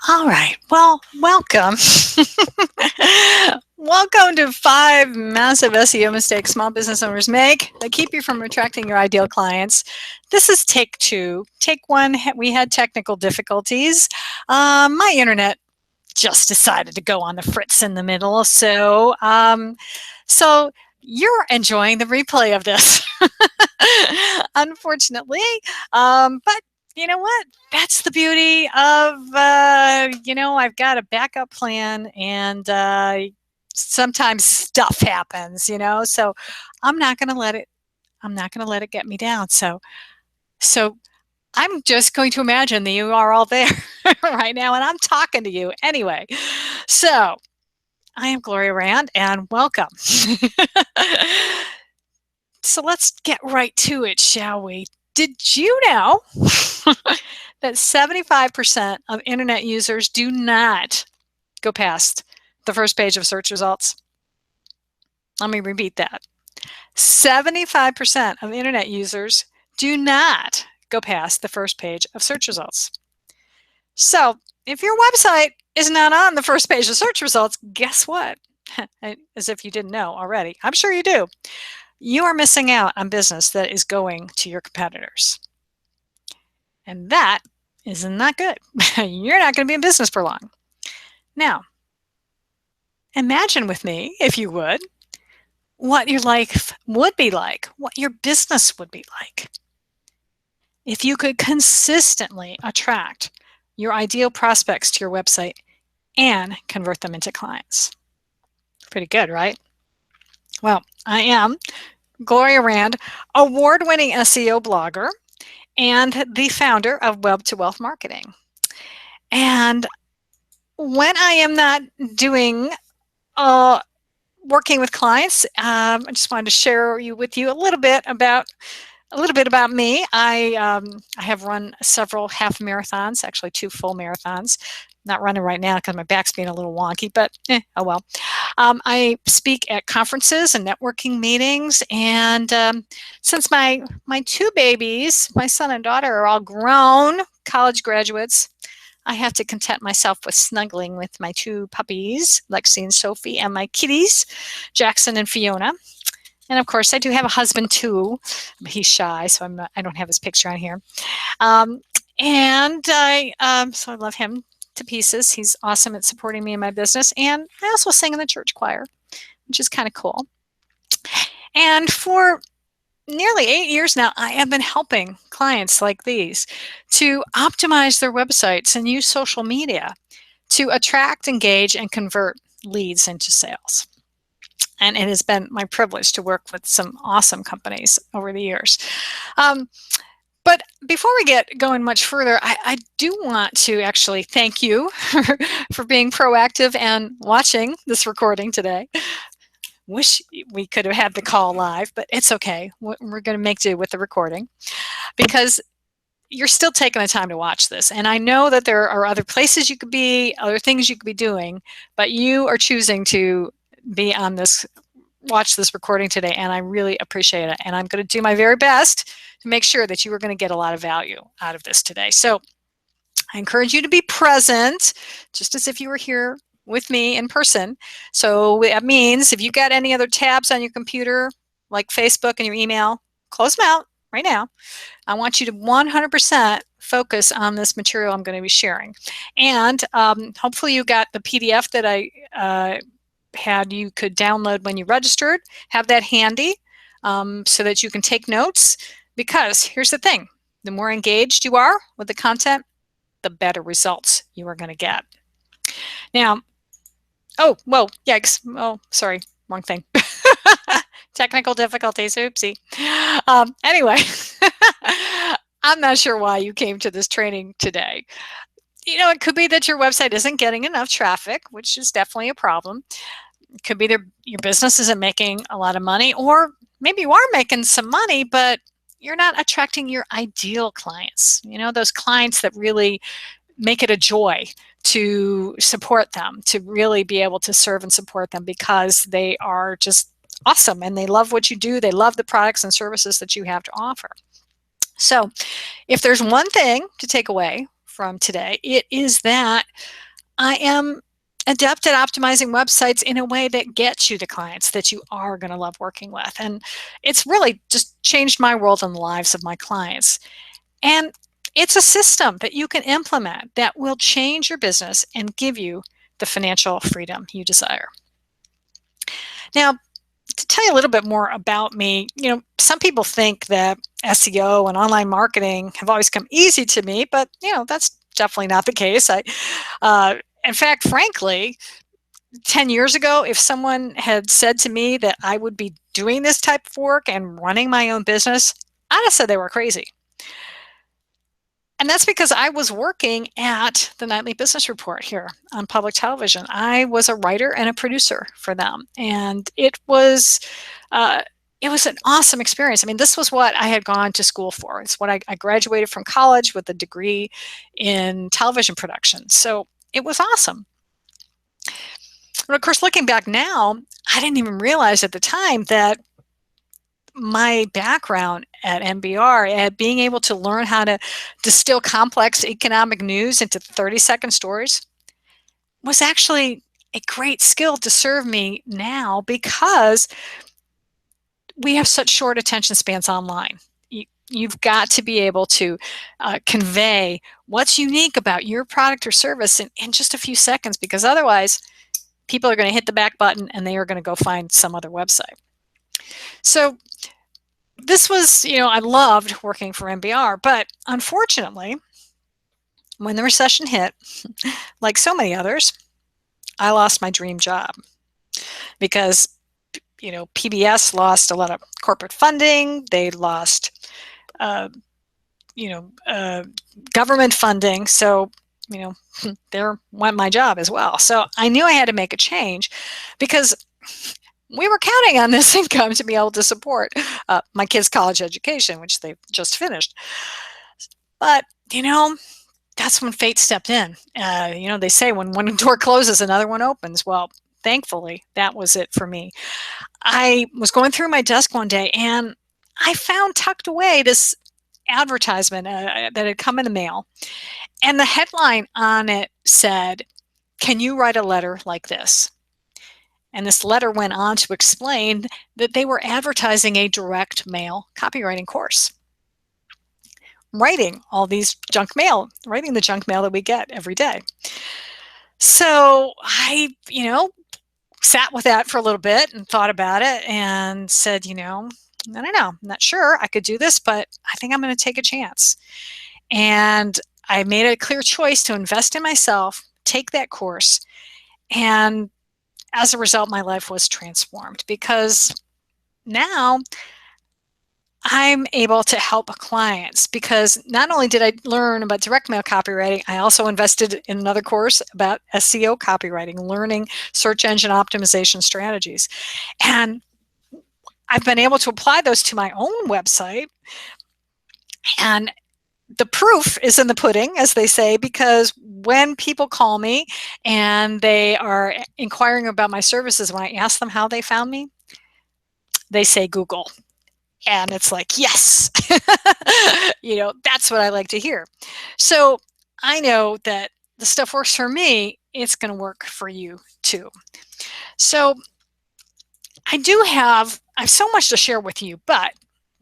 All right. Well, welcome. Welcome to 5 massive SEO mistakes small business owners make that keep you from attracting your ideal clients. This is take 2. Take 1, we had technical difficulties. My internet just decided to go on the fritz in the middle. So you're enjoying the replay of this, unfortunately. But you know what? That's the beauty of, I've got a backup plan, and sometimes stuff happens, so I'm not going to let it, I'm not going to let it get me down. So I'm just going to imagine that you are all there right now, and I'm talking to you anyway. So I am Gloria Rand, and welcome. So let's get right to it, shall we? Did you know that 75% of internet users do not go past the first page of search results? Let me repeat that. 75% of internet users do not go past the first page of search results. So if your website is not on the first page of search results, guess what? As if you didn't know already. I'm sure you do. You are missing out on business that is going to your competitors. And that is not good. You're not going to be in business for long. Now, imagine with me, if you would, what your life would be like, what your business would be like, if you could consistently attract your ideal prospects to your website and convert them into clients. Pretty good, right? Well, I am Gloria Rand, award-winning SEO blogger and the founder of Web to Wealth Marketing. And when I am not doing working with clients, I just wanted to share with you a little bit about me. I have run several half marathons, actually 2 full marathons. Not running right now because my back's being a little wonky, but oh well. I speak at conferences and networking meetings, and since my 2 babies, my son and daughter, are all grown college graduates, I have to content myself with snuggling with my 2 puppies, Lexi and Sophie, and my kitties, Jackson and Fiona. And of course, I do have a husband too. He's shy, so I don't have his picture on here. So I love him to pieces. He's awesome at supporting me in my business. And I also sing in the church choir, which is kind of cool. And for nearly 8 years now, I have been helping clients like these to optimize their websites and use social media to attract, engage, and convert leads into sales. And it has been my privilege to work with some awesome companies over the years. But before we get going much further, I do want to actually thank you for being proactive and watching this recording today. Wish we could have had the call live, but it's okay. We're going to make do with the recording because you're still taking the time to watch this. And I know that there are other places you could be, other things you could be doing, but you are choosing to be on this, watch this recording today, and I really appreciate it. And I'm going to do my very best to make sure that you are going to get a lot of value out of this today. So I encourage you to be present, just as if you were here with me in person. So that means if you got any other tabs on your computer, like Facebook and your email, close them out right now. I want you to 100% focus on this material I'm going to be sharing. And hopefully you got the PDF that I had you could download when you registered. Have that handy so that you can take notes, because here's the thing: the more engaged you are with the content, the better results you are going to get. Now, oh, whoa, yikes. Oh, sorry, wrong thing. Technical difficulties, oopsie. Anyway, I'm not sure why you came to this training today. It could be that your website isn't getting enough traffic, which is definitely a problem. It could be that your business isn't making a lot of money, or maybe you are making some money, but you're not attracting your ideal clients. Those clients that really make it a joy to support them, to really be able to serve and support them because they are just awesome and they love what you do. They love the products and services that you have to offer. So if there's one thing to take away from today. It is that I am adept at optimizing websites in a way that gets you the clients that you are going to love working with. And it's really just changed my world and the lives of my clients. And it's a system that you can implement that will change your business and give you the financial freedom you desire. Now, to tell you a little bit more about me, some people think that SEO and online marketing have always come easy to me, but that's definitely not the case. In fact, frankly, 10 years ago, if someone had said to me that I would be doing this type of work and running my own business, I'd have said they were crazy. And that's because I was working at the Nightly Business Report here on public television. I was a writer and a producer for them, and it was an awesome experience. I mean, this was what I had gone to school for. It's what I graduated from college with a degree in television production. So it was awesome. But of course, looking back now, I didn't even realize at the time that my background at NBR, at being able to learn how to distill complex economic news into 30-second stories, was actually a great skill to serve me now, because we have such short attention spans online. You've got to be able to convey what's unique about your product or service in just a few seconds, because otherwise people are going to hit the back button and they are going to go find some other website. So this was, I loved working for NBR, but unfortunately, when the recession hit, like so many others, I lost my dream job because, PBS lost a lot of corporate funding. They lost, government funding. So, there went my job as well. So I knew I had to make a change, because we were counting on this income to be able to support my kids' college education, which they've just finished. But, that's when fate stepped in. They say when one door closes, another one opens. Well, thankfully, that was it for me. I was going through my desk one day and I found tucked away this advertisement that had come in the mail. And the headline on it said, "Can you write a letter like this?" And this letter went on to explain that they were advertising a direct mail copywriting course. Writing the junk mail that we get every day. So I, sat with that for a little bit and thought about it and said, I don't know, I'm not sure I could do this, but I think I'm going to take a chance. And I made a clear choice to invest in myself, take that course, and as a result, my life was transformed, because now I'm able to help clients, because not only did I learn about direct mail copywriting, I also invested in another course about SEO copywriting, learning search engine optimization strategies. And I've been able to apply those to my own website. And the proof is in the pudding, as they say, because when people call me and they are inquiring about my services, when I ask them how they found me, they say Google. And it's like, yes, that's what I like to hear. So I know that the stuff works for me, it's going to work for you too. So I have so much to share with you, but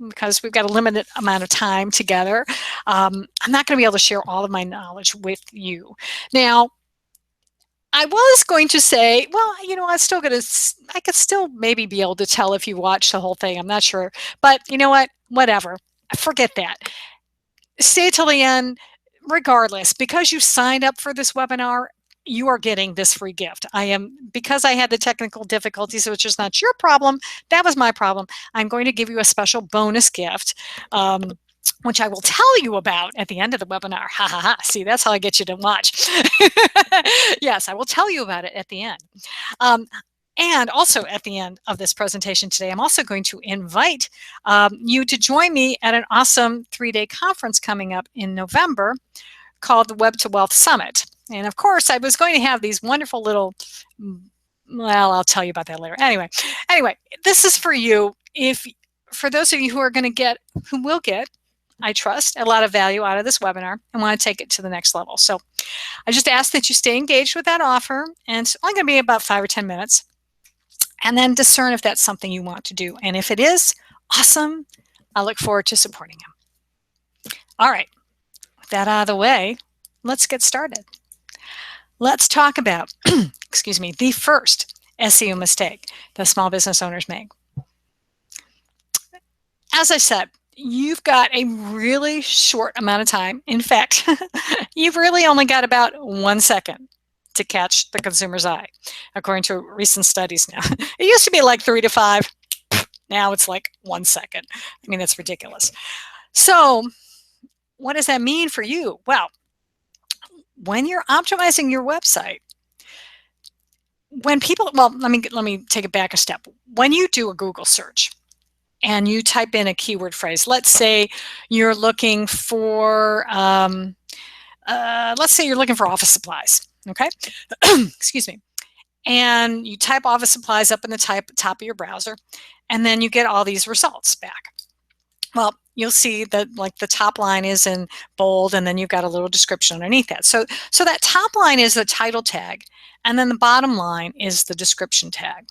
because we've got a limited amount of time together, I'm not going to be able to share all of my knowledge with you. Now, I was going to say, well, I could still maybe be able to tell if you watch the whole thing. I'm not sure. But you know what? Whatever. Forget that. Stay till the end, regardless, because you signed up for this webinar. You are getting this free gift. Because I had the technical difficulties, which is not your problem. That was my problem. I'm going to give you a special bonus gift, which I will tell you about at the end of the webinar. Ha ha ha. See, that's how I get you to watch. Yes, I will tell you about it at the end. And also at the end of this presentation today, I'm also going to invite you to join me at an awesome 3-day conference coming up in November called the Web to Wealth Summit. And of course, I was going to have these wonderful little, well, I'll tell you about that later. Anyway, this is for you. For those of you who will get I trust a lot of value out of this webinar and want to take it to the next level. So I just ask that you stay engaged with that offer, and it's only going to be about 5 or 10 minutes, and then discern if that's something you want to do. And if it is, awesome. I look forward to supporting you. All right, with that out of the way, let's get started. Let's talk about, excuse me, the first SEO mistake that small business owners make. As I said, you've got a really short amount of time. In fact, you've really only got about 1 second to catch the consumer's eye, according to recent studies now. It used to be like 3 to 5. Now it's like 1 second. I mean, that's ridiculous. So what does that mean for you? Well, when you're optimizing your website, when people, well, let me take it back a step. When you do a Google search and you type in a keyword phrase, let's say you're looking for, let's say you're looking for office supplies, okay? Excuse me. And you type office supplies up in the top of your browser, and then you get all these results back. Well, you'll see that like the top line is in bold, and then you've got a little description underneath that. So that top line is the title tag, and then the bottom line is the description tag.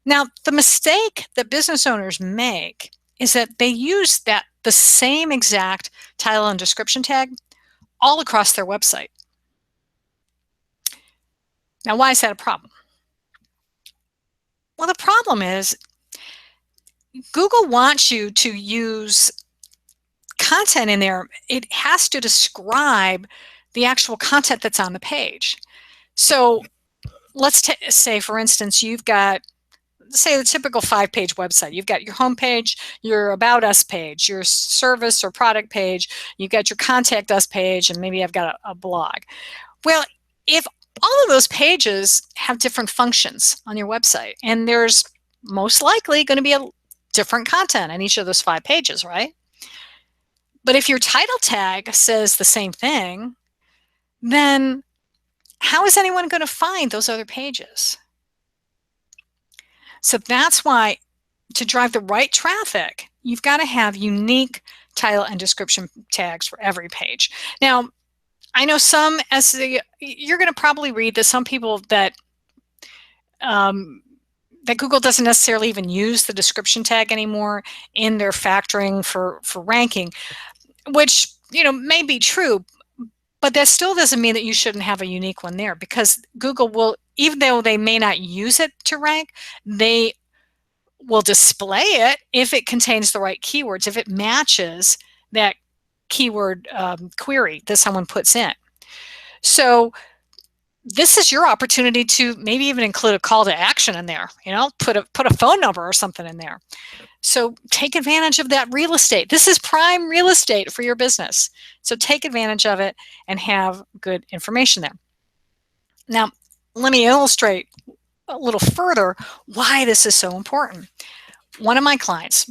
Now, the mistake that business owners make is that they use the same exact title and description tag all across their website. Now, why is that a problem? Well, the problem is Google wants you to use content in there. It has to describe the actual content that's on the page. So let's say, for instance, you've got, say, the typical 5-page website. You've got your home page, your About Us page, your service or product page, you've got your Contact Us page, and maybe I've got a blog. Well, if all of those pages have different functions on your website, and there's most likely going to be a different content on each of those 5 pages, right? But if your title tag says the same thing, then how is anyone going to find those other pages? So that's why, to drive the right traffic, you've got to have unique title and description tags for every page. Now, I know some you're going to probably read that some people that Google doesn't necessarily even use the description tag anymore in their factoring for ranking, which, may be true, but that still doesn't mean that you shouldn't have a unique one there, because Google will, even though they may not use it to rank, they will display it if it contains the right keywords, if it matches that keyword query that someone puts in. So this is your opportunity to maybe even include a call to action in there, put a phone number or something in there. So take advantage of that real estate. This is prime real estate for your business. So take advantage of it and have good information there. Now, let me illustrate a little further why this is so important. One of my clients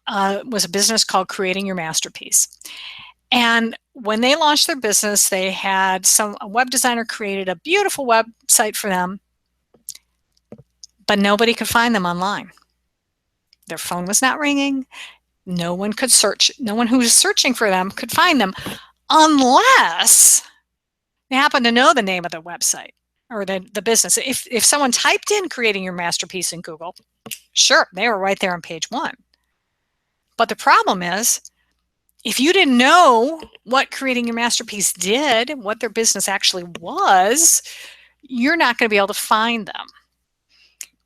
was a business called Creating Your Masterpiece. And when they launched their business, they had a web designer created a beautiful website for them, but nobody could find them online. Their phone was not ringing. No one could search. No one who was searching for them could find them unless they happened to know the name of the website or the business. If someone typed in Creating Your Masterpiece in Google, sure, they were right there on page 1. But the problem is, if you didn't know what Creating Your Masterpiece did, what their business actually was, you're not going to be able to find them.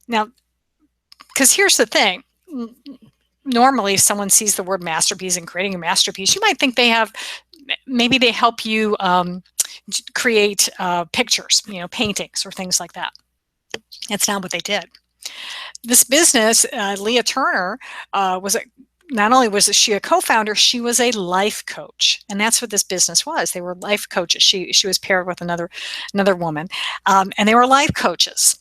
Now, because here's the thing. Normally, if someone sees the word masterpiece and Creating Your Masterpiece, you might think maybe they help you create pictures, paintings or things like that. That's not what they did. This business, Leah Turner, not only was she a co-founder, she was a life coach, and that's what this business was. They were life coaches. She was paired with another woman, and they were life coaches.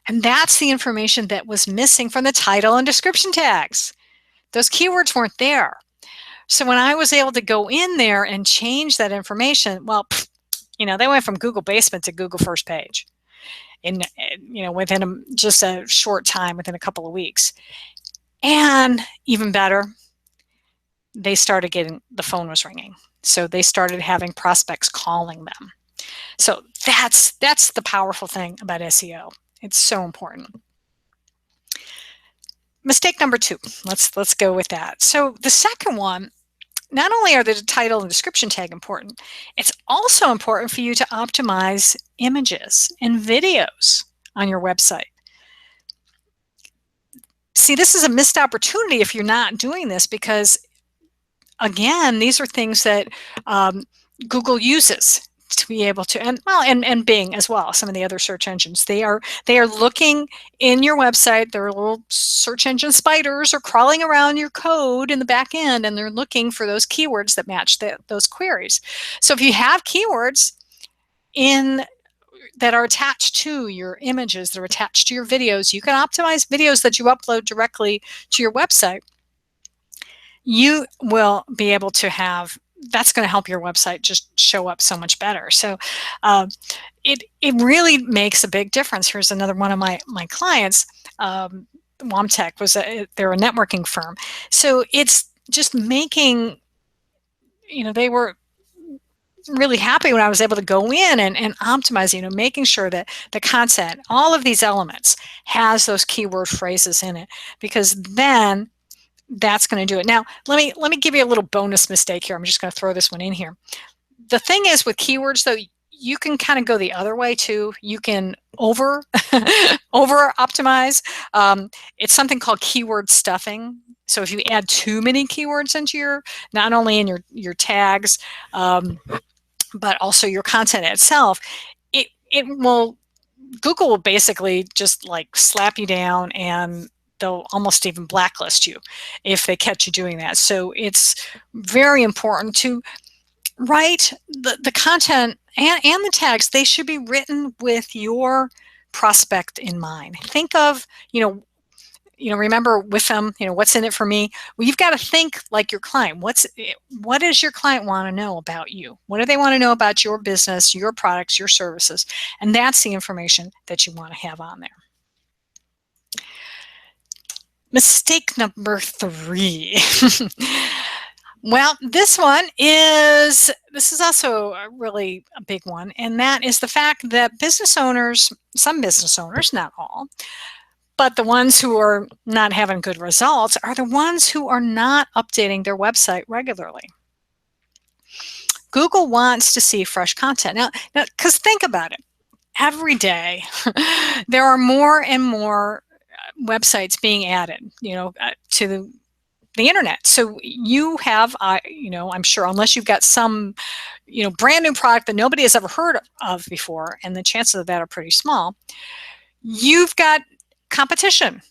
And that's the information that was missing from the title and description tags. Those keywords weren't there. So when I was able to go in there and change that information, well, they went from Google Basement to Google First Page within just a short time, within a couple of weeks. And even better, they started getting, the phone was ringing. So they started having prospects calling them. So that's the powerful thing about SEO. It's so important. Mistake number 2. Let's go with that. So the second one, not only are the title and description tag important, it's also important for you to optimize images and videos on your website. See, this is a missed opportunity if you're not doing this, because again, these are things that Google uses to be able to, and Bing as well, some of the other search engines. They are looking in your website. There are little search engine spiders are crawling around your code in the back end, and they're looking for those keywords that match those queries. So if you have keywords that are attached to your images, that are attached to your videos, you can optimize videos that you upload directly to your website. You will be able to have, that's going to help your website just show up so much better. So it really makes a big difference. Here's another one of my clients. Womtech they're a networking firm. So it's just making, they were really happy when I was able to go in and optimize, making sure that the content, all of these elements, has those keyword phrases in it, because then that's going to do it. Now, let me give you a little bonus mistake here. I'm just going to throw this one in here. The thing is with keywords, though, you can kind of go the other way too. You can over optimize. It's something called keyword stuffing. So if you add too many keywords into not only in your tags, but also your content itself, Google will basically just like slap you down, and they'll almost even blacklist you if they catch you doing that. So it's very important to write the content and the tags. They should be written with your prospect in mind. Think of, remember with them, what's in it for me? Well, you've got to think like your client. What does your client want to know about you? What do they want to know about your business, your products, your services? And that's the information that you want to have on there. Mistake number 3. Well, this is also a really a big one, and that is the fact that some business owners, not all, but the ones who are not having good results are the ones who are not updating their website regularly. Google wants to see fresh content. Now, because think about it. Every day, there are more and more websites being added, to the internet. So you have, I'm sure, unless you've got some, brand new product that nobody has ever heard of before, and the chances of that are pretty small, you've got competition,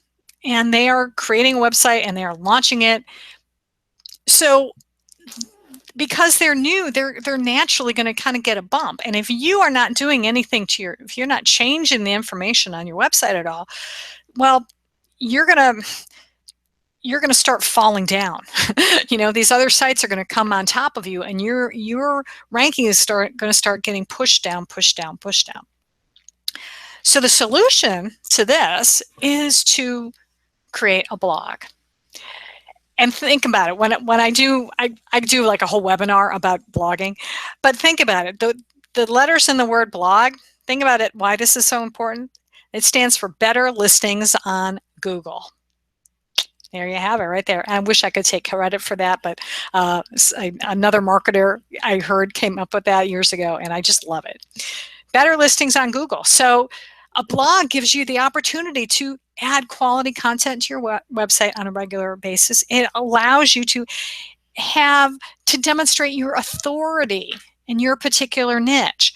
and they are creating a website and they are launching it. So because they're new, they're naturally going to kind of get a bump. And if you are not doing anything if you're not changing the information on your website at all, well, you're going to start falling down. These other sites are going to come on top of you, and your ranking is going to start getting pushed down. So the solution to this is to create a blog. And think about it. When I do like a whole webinar about blogging, but think about it. The letters in the word blog, think about it, why this is so important. It stands for Better Listings on Google. There you have it right there. I wish I could take credit for that, but another marketer I heard came up with that years ago, and I just love it. Better listings on Google. So a blog gives you the opportunity to add quality content to your website on a regular basis. It allows you to demonstrate your authority in your particular niche.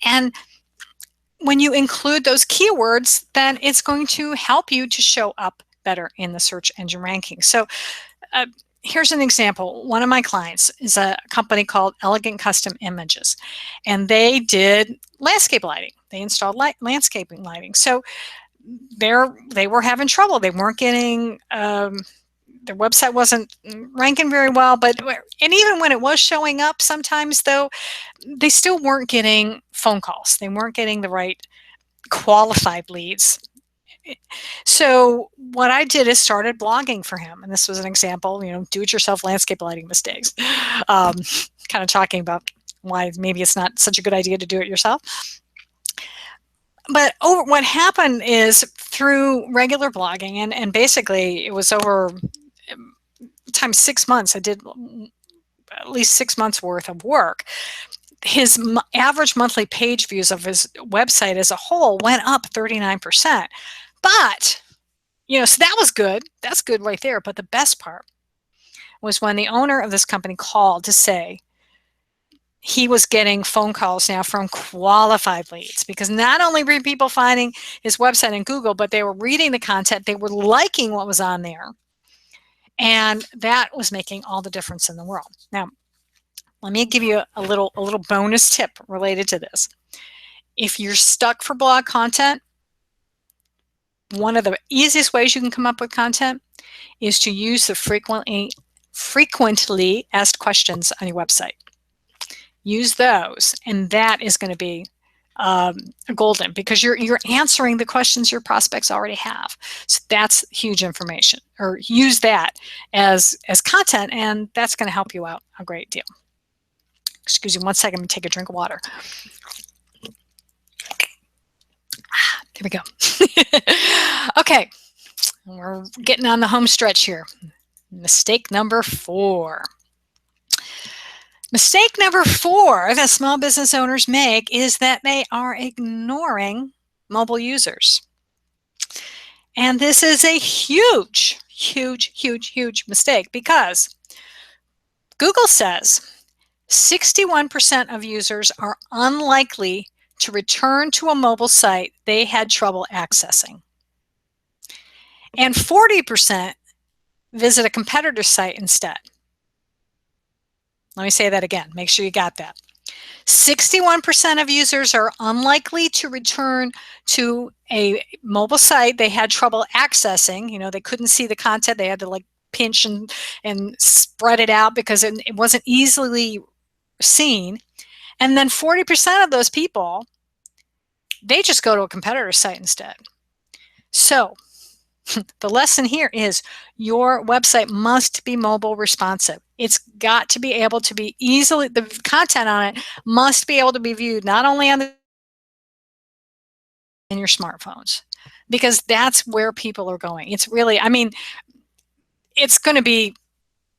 And when you include those keywords, then it's going to help you to show up better in the search engine ranking. So here's an example. One of my clients is a company called Elegant Custom Images, and they did landscape lighting. They installed landscaping lighting. So they were having trouble. They weren't getting, their website wasn't ranking very well, and even when it was showing up sometimes, though, they still weren't getting phone calls. They weren't getting the right qualified leads. So what I did is started blogging for him. And this was an example, do-it-yourself landscape lighting mistakes. Um, kind of talking about why maybe it's not such a good idea to do it yourself. But what happened is through regular blogging, and basically it was over times 6 months, I did at least 6 months worth of work. His average monthly page views of his website as a whole went up 39%. But, so that was good. That's good right there. But the best part was when the owner of this company called to say he was getting phone calls now from qualified leads, because not only were people finding his website in Google, but they were reading the content, they were liking what was on there. And that was making all the difference in the world. Now, let me give you a little bonus tip related to this. If you're stuck for blog content, one of the easiest ways you can come up with content is to use the frequently asked questions on your website. Use those, and that is going to be golden, because you're answering the questions your prospects already have. So that's huge information, or use that as content, and that's going to help you out a great deal. Excuse me 1 second, let me take a drink of water. There we go. Okay, we're getting on the home stretch here. Mistake number 4. Mistake number 4 that small business owners make is that they are ignoring mobile users. And this is a huge, huge, huge, huge mistake, because Google says 61% of users are unlikely to return to a mobile site they had trouble accessing. And 40% visit a competitor's site instead. Let me say that again. Make sure you got that. 61% of users are unlikely to return to a mobile site they had trouble accessing. They couldn't see the content. They had to pinch and spread it out because it wasn't easily seen. And then 40% of those people, they just go to a competitor's site instead. So the lesson here is your website must be mobile responsive. It's got to be able to be the content on it must be able to be viewed not only in your smartphones, because that's where people are going. It's really, it's going to be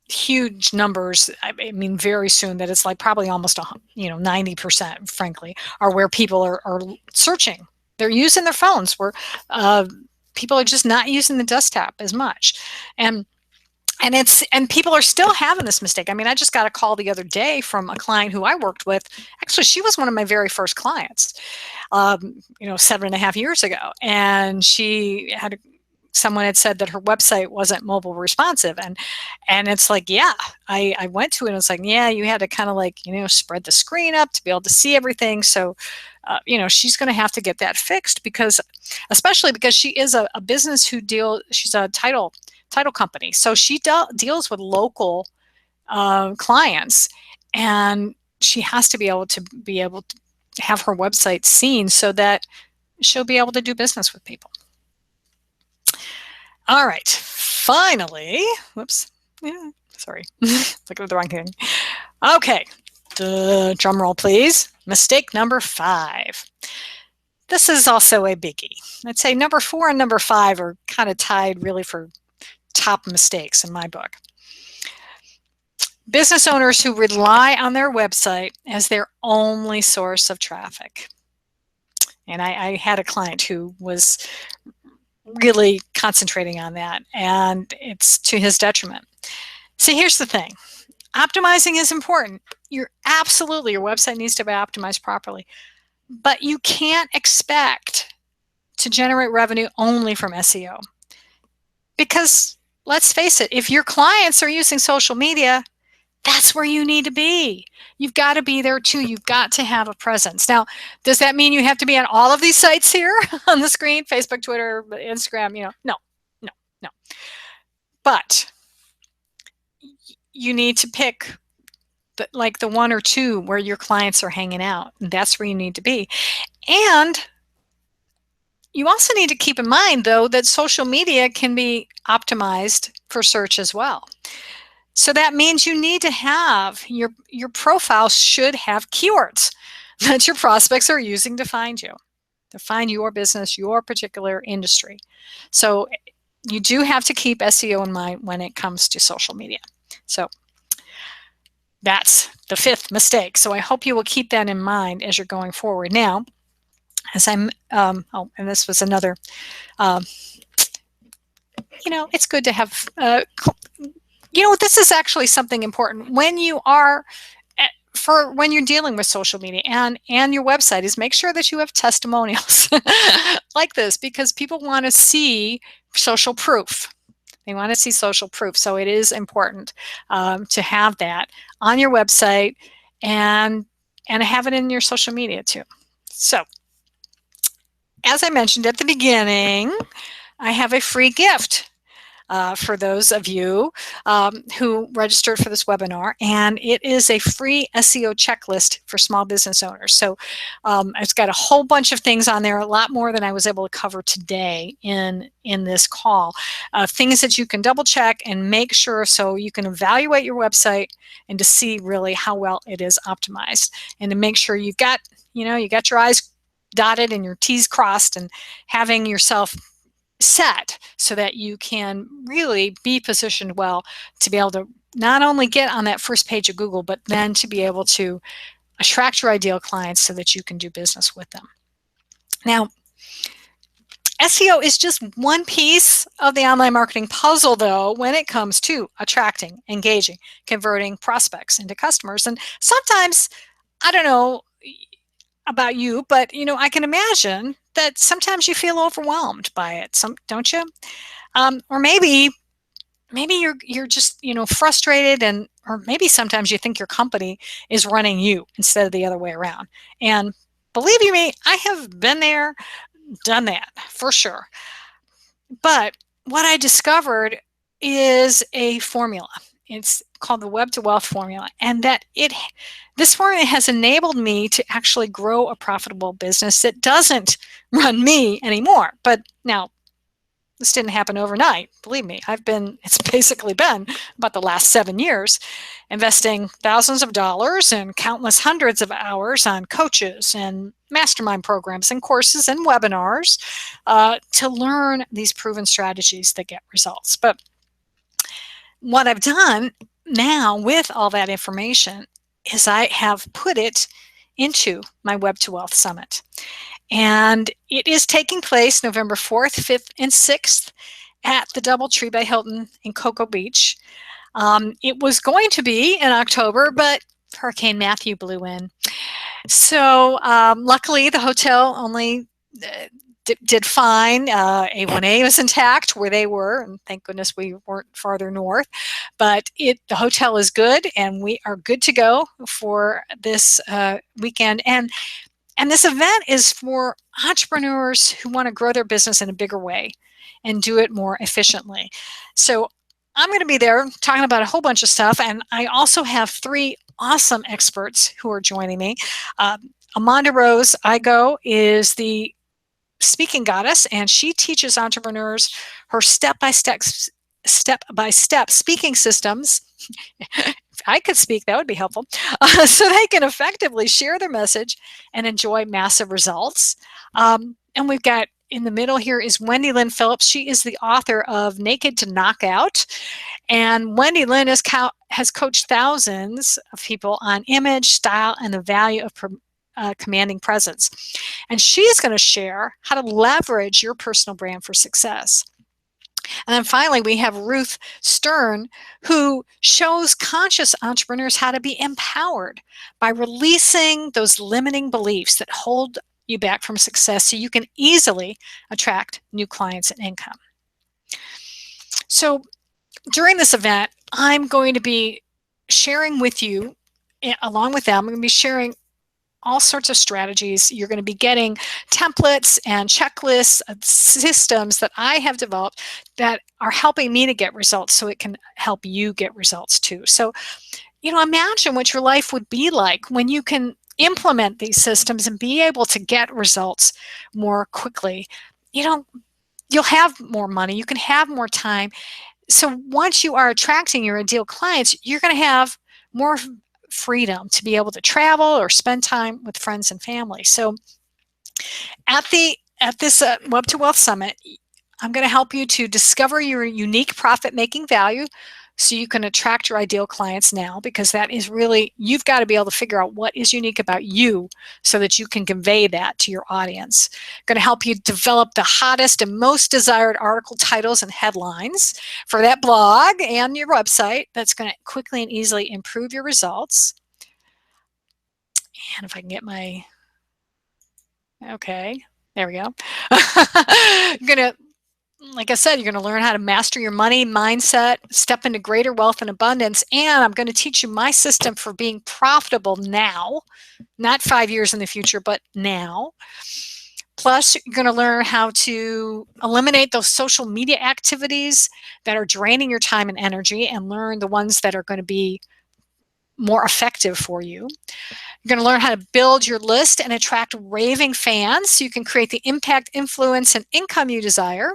huge numbers. Very soon, that it's probably almost 90%, frankly, are where people are searching. They're using their phones, where people are just not using the desktop as much. And people are still having this mistake. I just got a call the other day from a client who I worked with. Actually, she was one of my very first clients, 7.5 years ago. And someone had said that her website wasn't mobile responsive. And it's I went to it and it's you had to kind of spread the screen up to be able to see everything. So, she's going to have to get that fixed, especially because she is a business she's a title company. So she deals with local clients, and she has to be able to have her website seen so that she'll be able to do business with people. All right, finally, whoops, sorry, look at the wrong thing. Okay, drum roll, please. Mistake number 5. This is also a biggie. I'd say number 4 and number 5 are kind of tied really for top mistakes in my book. Business owners who rely on their website as their only source of traffic. And I had a client who was really concentrating on that, and it's to his detriment. See, here's the thing. Optimizing is important. Your website needs to be optimized properly, but you can't expect to generate revenue only from SEO. Because let's face it, if your clients are using social media, that's where you need to be. You've got to be there too. You've got to have a presence. Now, does that mean you have to be on all of these sites here on the screen? Facebook, Twitter, Instagram, no. But you need to pick the 1 or 2 where your clients are hanging out. And that's where you need to be. And You also need to keep in mind, though, that social media can be optimized for search as well. So that means you need to have your profile should have keywords that your prospects are using to find you, to find your business, your particular industry. So you do have to keep SEO in mind when it comes to social media. So that's the fifth mistake. So I hope you will keep that in mind as you're going forward. Now, as I'm, and this was another, it's good to have, this is actually something important when you are, when you're dealing with social media and your website, is make sure that you have testimonials like this, because people want to see social proof. They want to see social proof. So it is important to have that on your website and have it in your social media too. So as I mentioned at the beginning, I have a free gift for those of you who registered for this webinar, and it is a free SEO checklist for small business owners. So it's got a whole bunch of things on there, a lot more than I was able to cover today in this call. Things that you can double check and make sure, so you can evaluate your website and to see really how well it is optimized, and to make sure you've got, you got your I's dotted and your T's crossed, and having yourself set so that you can really be positioned well to be able to not only get on that first page of Google, but then to be able to attract your ideal clients so that you can do business with them. Now, SEO is just one piece of the online marketing puzzle, though, when it comes to attracting, engaging, converting prospects into customers. And sometimes, I don't know about you, but I can imagine that sometimes you feel overwhelmed by it. Don't you? Or maybe you're just frustrated, or maybe sometimes you think your company is running you instead of the other way around. And believe you me, I have been there, done that for sure. But what I discovered is a formula. It's called the Web to Wealth formula, and that this formula has enabled me to actually grow a profitable business that doesn't run me anymore. But now, this didn't happen overnight. Believe me, it's basically been about the last 7 years investing thousands of dollars and countless hundreds of hours on coaches and mastermind programs and courses and webinars to learn these proven strategies that get results. But what I've done now with all that information is I have put it into my Web to Wealth Summit. And it is taking place November 4th, 5th, and 6th at the DoubleTree by Hilton in Cocoa Beach. It was going to be in October, but Hurricane Matthew blew in. So luckily, the hotel only did fine. A1A was intact where they were, and thank goodness we weren't farther north. But the hotel is good, and we are good to go for this weekend. And this event is for entrepreneurs who want to grow their business in a bigger way and do it more efficiently. So I'm going to be there talking about a whole bunch of stuff. And I also have 3 awesome experts who are joining me. Amanda Rose Igo is the speaking goddess, and she teaches entrepreneurs her step-by-step speaking systems. If I could speak, that would be helpful. So they can effectively share their message and enjoy massive results. And we've got in the middle here is Wendy Lynn Phillips. She is the author of Naked to Knockout. And Wendy Lynn has coached thousands of people on image, style, and the value of commanding presence. And she's going to share how to leverage your personal brand for success. And then finally, we have Ruth Stern, who shows conscious entrepreneurs how to be empowered by releasing those limiting beliefs that hold you back from success so you can easily attract new clients and income. So during this event, I'm going to be sharing with you, along with them, I'm going to be sharing all sorts of strategies. You're going to be getting templates and checklists of systems that I have developed that are helping me to get results so it can help you get results too. So, imagine what your life would be like when you can implement these systems and be able to get results more quickly. you'll have more money, you can have more time. So once you are attracting your ideal clients, you're going to have more freedom to be able to travel or spend time with friends and family. So at this Web to Wealth Summit, I'm going to help you to discover your unique profit-making value so you can attract your ideal clients now, because that is really, you've got to be able to figure out what is unique about you so that you can convey that to your audience. I'm going to help you develop the hottest and most desired article titles and headlines for that blog and your website that's going to quickly and easily improve your results. And if I can get my, okay, there we go. I'm going to, like I said, you're going to learn how to master your money mindset, step into greater wealth and abundance, and I'm going to teach you my system for being profitable now, not 5 years in the future, but now. Plus, you're going to learn how to eliminate those social media activities that are draining your time and energy and learn the ones that are going to be more effective for you. You're going to learn how to build your list and attract raving fans so you can create the impact, influence, and income you desire.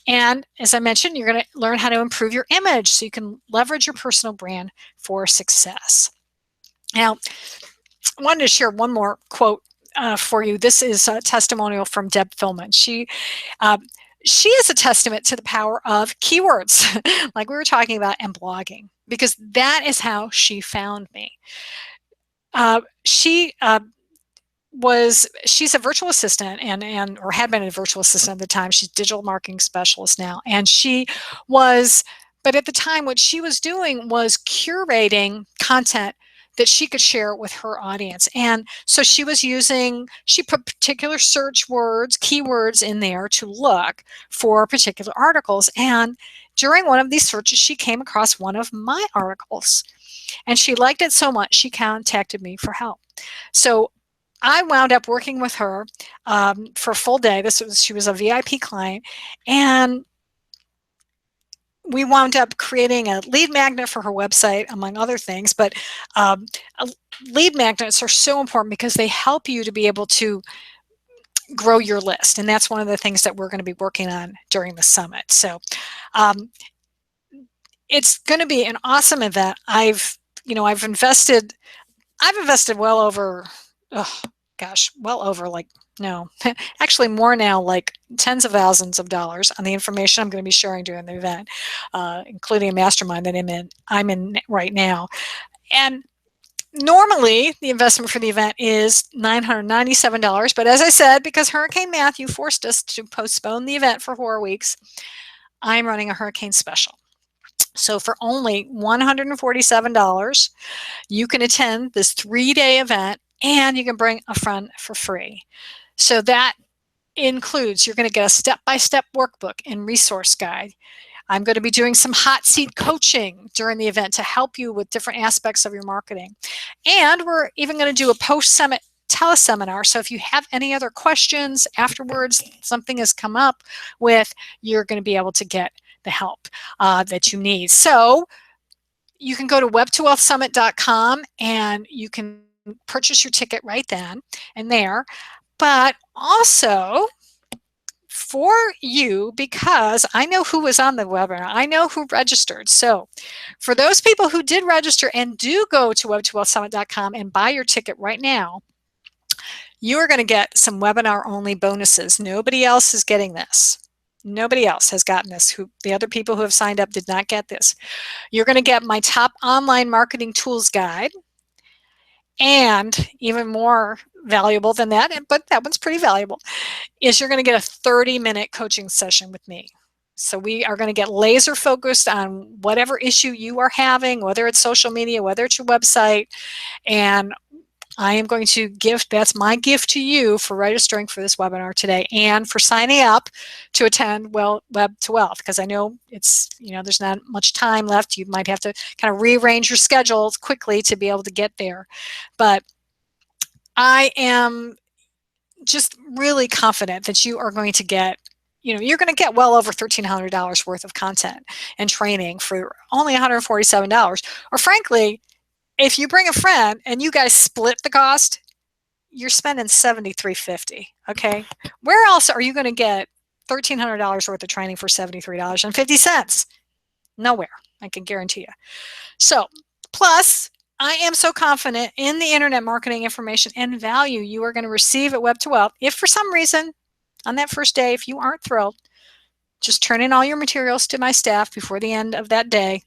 And as I mentioned, you're going to learn how to improve your image so you can leverage your personal brand for success. Now, I wanted to share one more quote for you. This is a testimonial from Deb Fillman. She is a testament to the power of keywords, like we were talking about, and blogging, because that is how she found me. She's a virtual assistant and or had been a virtual assistant at the time. She's a digital marketing specialist now. And but at the time, what she was doing was curating content that she could share with her audience. And so she put particular search words, keywords in there to look for particular articles. And during one of these searches, she came across one of my articles. And she liked it so much, she contacted me for help. So I wound up working with her for a full day. She was a VIP client, and we wound up creating a lead magnet for her website, among other things. But lead magnets are so important because they help you to be able to grow your list, and that's one of the things that we're going to be working on during the summit. So it's going to be an awesome event. I've invested well over, actually more now, like tens of thousands of dollars on the information I'm going to be sharing during the event, including a mastermind that I'm in right now. And normally the investment for the event is $997, but as I said, because Hurricane Matthew forced us to postpone the event for 4 weeks, I'm running a hurricane special. So for only $147, you can attend this 3-day event and you can bring a friend for free. So that includes, you're going to get a step-by-step workbook and resource guide. I'm going to be doing some hot seat coaching during the event to help you with different aspects of your marketing. And we're even going to do a post-summit teleseminar. So if you have any other questions afterwards, something has come up with, you're going to be able to get the help that you need. So you can go to web2wealthsummit.com and you can purchase your ticket right then and there. But also for you, because I know who was on the webinar, I know who registered. So for those people who did register and do go to web2wealthsummit.com and buy your ticket right now, you are going to get some webinar only bonuses. Nobody else is getting this. Nobody else has gotten this. The other people who have signed up did not get this. You're going to get my top online marketing tools guide, and even more valuable than that, but that one's pretty valuable, is you're going to get a 30-minute coaching session with me. So we are going to get laser focused on whatever issue you are having, whether it's social media, whether it's your website, and I am going to that's my gift to you for registering for this webinar today and for signing up to attend Web to Wealth, because I know there's not much time left. You might have to kind of rearrange your schedules quickly to be able to get there. But I am just really confident that you are going to get, you're going to get well over $1,300 worth of content and training for only $147. Or frankly, if you bring a friend and you guys split the cost, you're spending $73.50. Okay, where else are you going to get $1,300 worth of training for $73.50? Nowhere, I can guarantee you. So, plus, I am so confident in the internet marketing information and value you are going to receive at Web to Wealth. If for some reason on that first day, if you aren't thrilled, just turn in all your materials to my staff before the end of that day.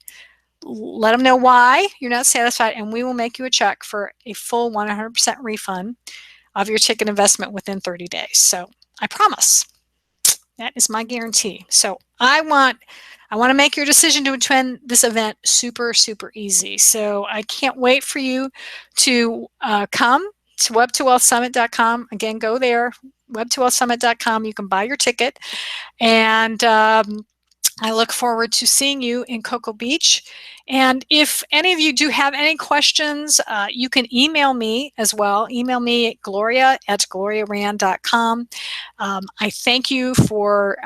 Let them know why you're not satisfied, and we will make you a check for a full 100% refund of your ticket investment within 30 days. So I promise. That is my guarantee. So I want to make your decision to attend this event super, super easy. So I can't wait for you to come to web2wealthsummit.com. Again, go there, web2wealthsummit.com. You can buy your ticket. And I look forward to seeing you in Cocoa Beach. And if any of you do have any questions, you can email me as well. Email me at gloria@gloriarand.com. I thank you for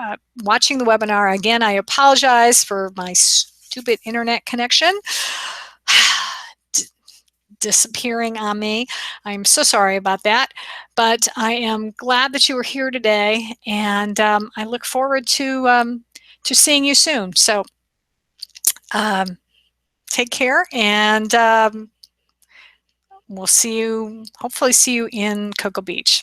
watching the webinar. Again, I apologize for my stupid internet connection disappearing on me. I'm so sorry about that, but I am glad that you were here today, and I look forward to seeing you soon. So take care, and we'll hopefully see you in Cocoa Beach.